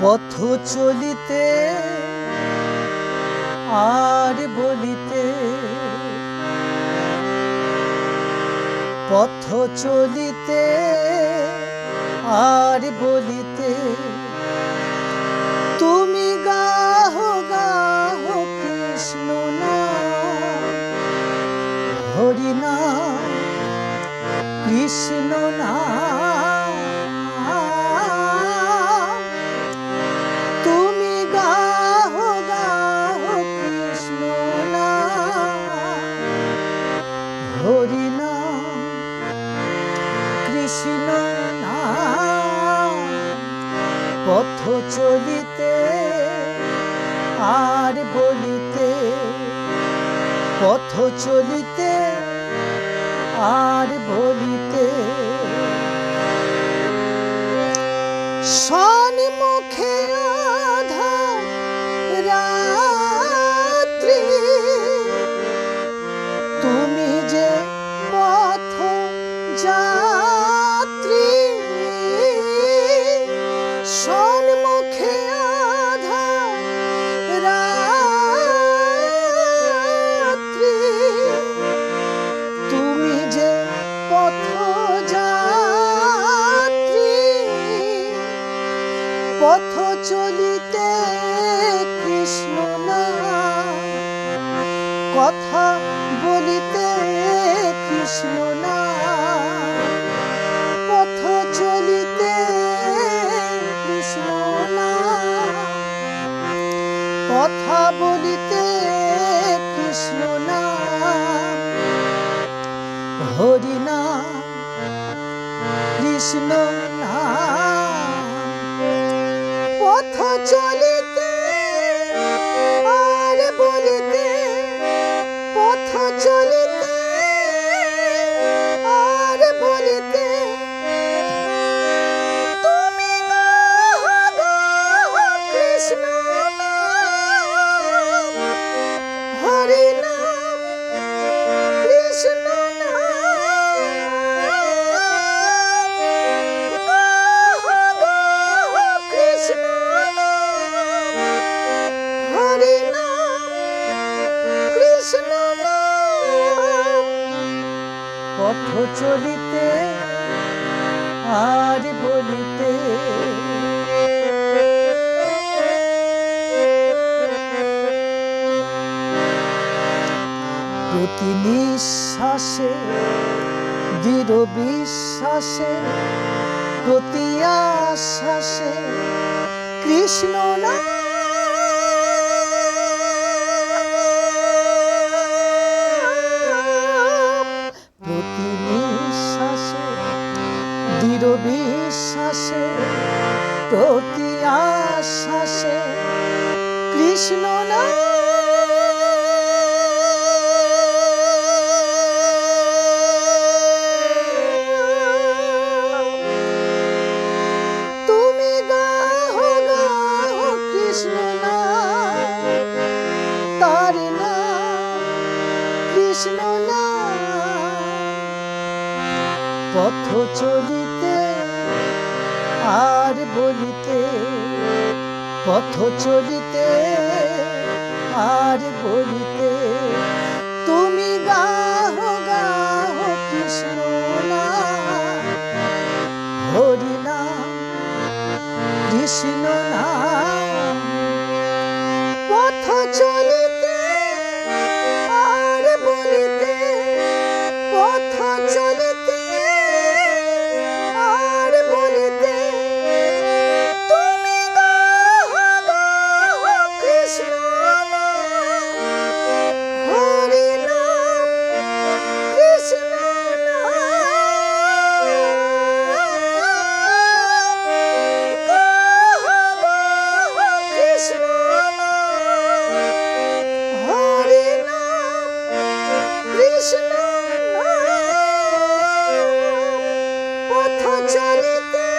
পথ চলিতে আর বলিতে, পথ চলিতে আর বলিতে, তুমি গাহো গাহো কৃষ্ণ নাম, হরি নাম, কৃষ্ণ নাম। তুমি গাহো গাহো কৃষ্ণ নাম, হরি নাম, কৃষ্ণ নাম। পথ চলিতে আর বলিতে, পথ চলিতে আর বলিতে, সন্মুখে আঁধার রাত্রি, তুমি যে পথ যাত্রী, সন্মুখে আঁধার রাত্রি, তুমি যে পথ যাত্রী। পথ চলিতে কৃষ্ণ নাম, কথা বলিতে কৃষ্ণ নাম, পথ চলিতে কৃষ্ণ নাম, কথা বলিতে কৃষ্ণ নাম, হরি নাম, কৃষ্ণ নাম। পথ চলিতে আর বলিতে, পথ চলিতে আর বলিতে, তুমি গাহো গাহো কৃষ্ণ নাম, হরি নাম, কৃষ্ণ পথ চলিতে আর বলিতে। প্রতি নিঃশ্বাসে দৃঢ় বিশ্বাসে, প্রতি আশ্বাসে কৃষ্ণ নাম, প্রতি নিঃশ্বাসে দৃঢ় বিশ্বাসে, প্রতি আশ্বাসে কৃষ্ণ নাম। তুমি গাহো গাহো কৃষ্ণ নাম, তার নাম কৃষ্ণ নাম। পথ চলিতে আর বলিতে, পথ চলিতে আর বলিতে, তুমি গাহো গাহো কৃষ্ণ নাম, হরি নাম, কৃষ্ণ নাম। পথ চলিতে আর বলিতে, পথ চলিতে আর বলিতে, তুমি গাহো গাহো কৃষ্ণ নাম, হরি নাম, কৃষ্ণ নাম। গাহো গাহো কৃষ্ণ নাম, হরি নাম, কৃষ্ণ নাম। পথ চলিতে